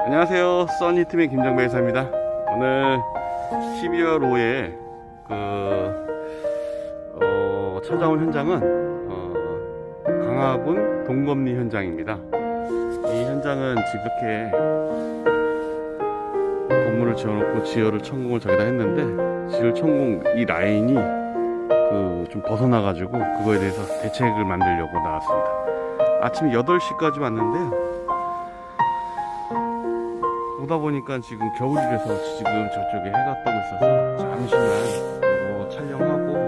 안녕하세요, 써니팀의 김정배 이사입니다. 오늘 12월 5일 찾아온 현장은 강화군 동검리 현장입니다. 이 현장은 지금 이렇게 건물을 지어놓고 지열을 천공을 저기다 했는데, 지열 천공 이 라인이 좀 벗어나가지고 그거에 대해서 대책을 만들려고 나왔습니다. 아침 8시까지 왔는데요, 오다 보니까 지금 겨울이라서 지금 저쪽에 해가 뜨고 있어서 잠시만 촬영하고